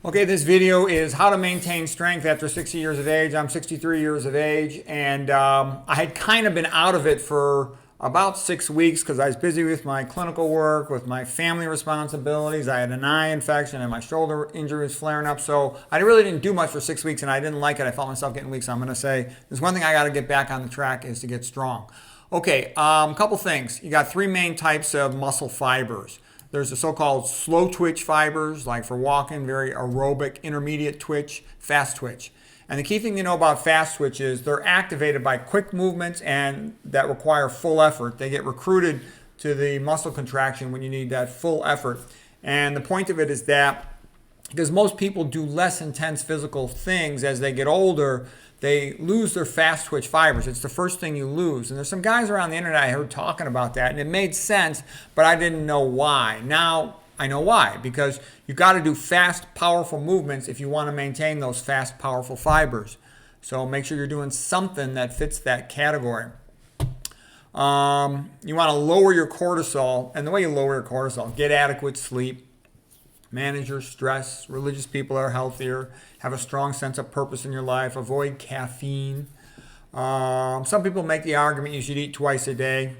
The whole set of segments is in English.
Okay, this video is how to maintain strength after 60 years of age. I'm 63 years of age, and I had kind of been out of it for about 6 weeks because I was busy with my clinical work, with my family responsibilities. I had an eye infection and my shoulder injury was flaring up, so I really didn't do much for 6 weeks, and I didn't like it. I felt myself getting weak, so I'm going to say there's one thing I got to get back on the track is to get strong. Okay, couple things. You got three main types of muscle fibers. There's the so-called slow twitch fibers, like for walking, very aerobic, intermediate twitch, fast twitch. And the key thing to know about fast twitch is they're activated by quick movements and that require full effort. They get recruited to the muscle contraction when you need that full effort. And the point of it is that because most people do less intense physical things as they get older, they lose their fast twitch fibers. It's the first thing you lose. And there's some guys around the internet I heard talking about that, and it made sense, but I didn't know why. Now I know why, because you got to do fast, powerful movements if you want to maintain those fast, powerful fibers. So make sure you're doing something that fits that category. You want to lower your cortisol, and the way you lower your cortisol, get adequate sleep, manage your stress. Religious people are healthier, have a strong sense of purpose in your life, avoid caffeine. Some people make the argument you should eat twice a day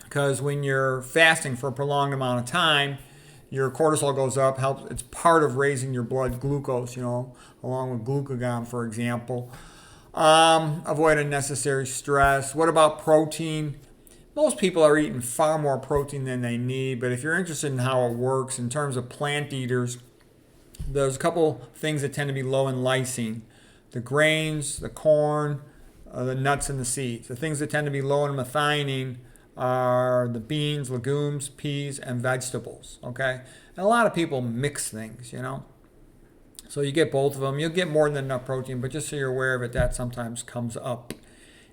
because when you're fasting for a prolonged amount of time, your cortisol goes up. It's part of raising your blood glucose, along with glucagon, for example. Avoid unnecessary stress. What about protein? Most people are eating far more protein than they need, but if you're interested in how it works, in terms of plant eaters, there's a couple things that tend to be low in lysine. The grains, the corn, the nuts, and the seeds. The things that tend to be low in methionine are the beans, legumes, peas, and vegetables, okay? And a lot of people mix things, So you get both of them. You'll get more than enough protein, but just so you're aware of it, that sometimes comes up.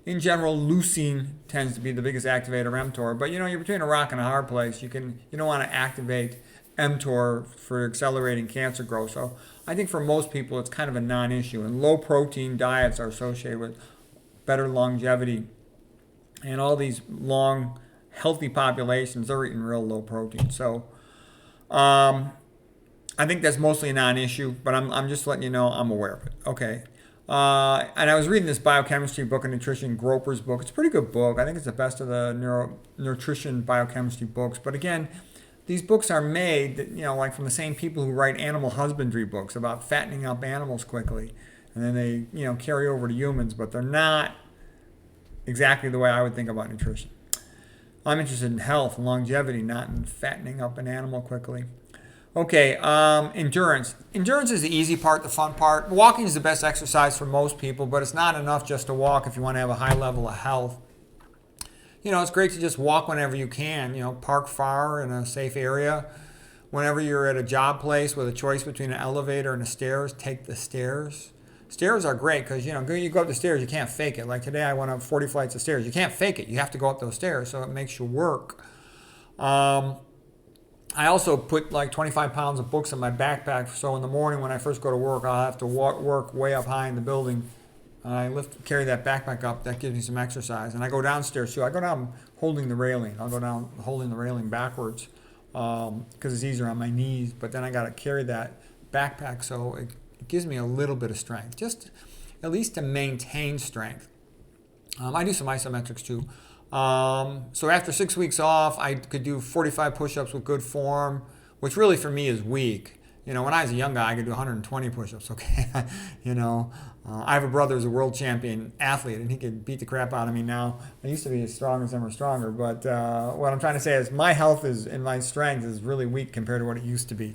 In general, leucine tends to be the biggest activator of mTOR, but you're between a rock and a hard place. You don't want to activate mTOR for accelerating cancer growth. So I think for most people, it's kind of a non-issue. And low protein diets are associated with better longevity. And all these long, healthy populations, they're eating real low protein. So I think that's mostly a non-issue, but I'm just letting you know I'm aware of it. Okay. And I was reading this biochemistry book and nutrition, Groper's book. It's a pretty good book. I think it's the best of the nutrition biochemistry books. But again, these books are made, like from the same people who write animal husbandry books about fattening up animals quickly. And then they, carry over to humans, but they're not exactly the way I would think about nutrition. I'm interested in health and longevity, not in fattening up an animal quickly. Okay, endurance. Endurance is the easy part, the fun part. Walking is the best exercise for most people, but it's not enough just to walk if you want to have a high level of health. It's great to just walk whenever you can. Park far in a safe area. Whenever you're at a job place with a choice between an elevator and the stairs, take the stairs. Stairs are great because, you go up the stairs, you can't fake it. Like today, I went up 40 flights of stairs. You can't fake it. You have to go up those stairs, so it makes you work. I also put like 25 pounds of books in my backpack, so in the morning when I first go to work, I'll have to work way up high in the building. I carry that backpack up. That gives me some exercise. And I go downstairs too. I go down holding the railing. I'll go down holding the railing backwards because it's easier on my knees. But then I got to carry that backpack, so it gives me a little bit of strength, just at least to maintain strength. I do some isometrics too. So after 6 weeks off, I could do 45 push-ups with good form, which really for me is weak. When I was a young guy, I could do 120 push-ups, okay? I have a brother who's a world champion athlete, and he could beat the crap out of me now. I used to be as strong as ever stronger, but what I'm trying to say is my health and my strength is really weak compared to what it used to be.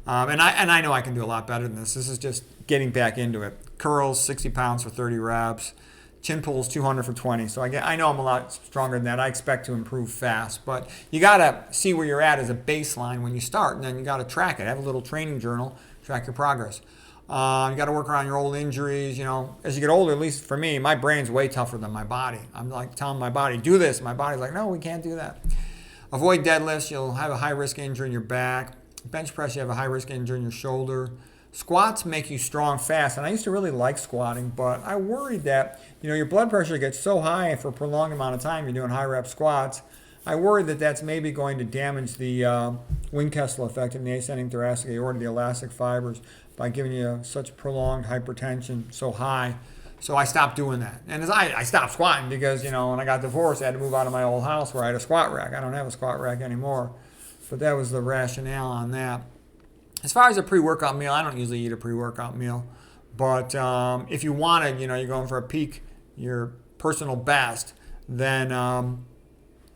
And I know I can do a lot better than this. This is just getting back into it. Curls, 60 pounds for 30 reps. Chin pulls 200 for 20. So I know I'm a lot stronger than that. I expect to improve fast. But you got to see where you're at as a baseline when you start. And then you got to track it. Have a little training journal. Track your progress. You got to work around your old injuries. As you get older, at least for me, my brain's way tougher than my body. I'm like telling my body, do this. My body's like, no, we can't do that. Avoid deadlifts. You'll have a high-risk injury in your back. Bench press, you have a high-risk injury in your shoulder. Squats make you strong fast, and I used to really like squatting, but I worried that your blood pressure gets so high for a prolonged amount of time. You're doing high rep squats. I worry that that's maybe going to damage the Wing-Kessel effect in the ascending thoracic aorta, the elastic fibers, by giving you such prolonged hypertension so high. So I stopped doing that. And as I stopped squatting because, when I got divorced, I had to move out of my old house where I had a squat rack. I don't have a squat rack anymore. But that was the rationale on that. As far as a pre-workout meal, I don't usually eat a pre-workout meal. But if you wanted, you're going for a peak, your personal best, then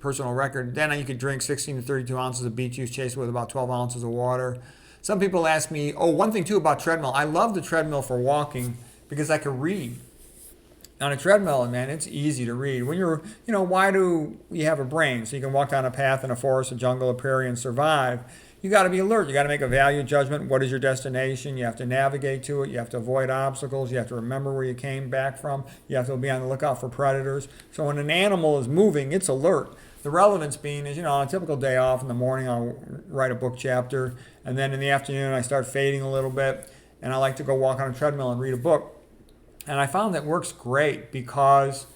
personal record, then you could drink 16 to 32 ounces of beet juice, chase it with about 12 ounces of water. Some people ask me, one thing too about treadmill. I love the treadmill for walking because I can read. On a treadmill, man, it's easy to read. When you're, why do you have a brain? So you can walk down a path in a forest, a jungle, a prairie, and survive. You got to be alert. You got to make a value judgment. What is your destination? You have to navigate to it. You have to avoid obstacles. You have to remember where you came back from. You have to be on the lookout for predators. So when an animal is moving, it's alert. The relevance being is, on a typical day off in the morning, I'll write a book chapter. And then in the afternoon, I start fading a little bit. And I like to go walk on a treadmill and read a book. And I found that works great because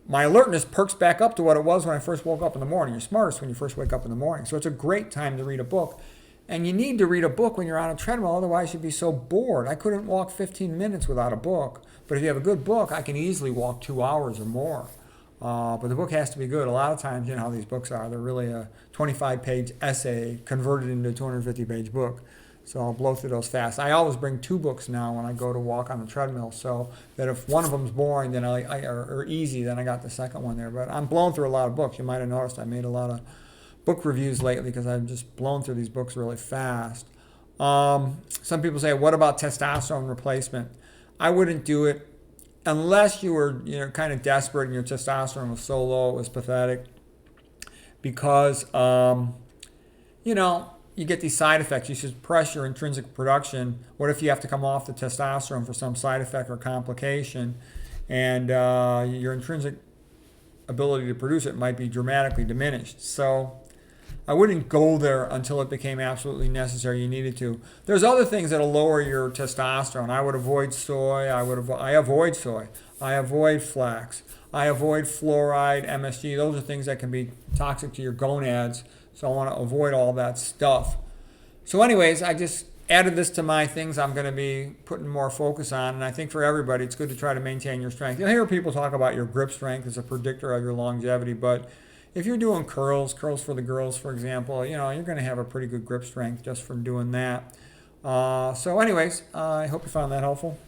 my alertness perks back up to what it was when I first woke up in the morning. You're smartest when you first wake up in the morning. So it's a great time to read a book. And you need to read a book when you're on a treadmill, otherwise you'd be so bored. I couldn't walk 15 minutes without a book. But if you have a good book, I can easily walk 2 hours or more. But the book has to be good. A lot of times, how these books are. They're really a 25-page essay converted into a 250-page book. So I'll blow through those fast. I always bring 2 books now when I go to walk on the treadmill, so that if one of them's boring, then or easy, then I got the second one there. But I'm blowing through a lot of books. You might have noticed I made a lot of book reviews lately because I've just blown through these books really fast. Some people say, what about testosterone replacement? I wouldn't do it unless you were kind of desperate and your testosterone was so low it was pathetic. Because, you get these side effects. You suppress your intrinsic production. What if you have to come off the testosterone for some side effect or complication, and your intrinsic ability to produce it might be dramatically diminished? So I wouldn't go there until it became absolutely necessary. You needed to. There's other things that'll lower your testosterone. I would avoid soy. I avoid soy. I avoid flax. I avoid fluoride, MSG. Those are things that can be toxic to your gonads. So I want to avoid all that stuff. So anyways, I just added this to my things I'm going to be putting more focus on. And I think for everybody, it's good to try to maintain your strength. You'll hear people talk about your grip strength as a predictor of your longevity. But if you're doing curls for the girls, for example, you're going to have a pretty good grip strength just from doing that. So anyways, I hope you found that helpful.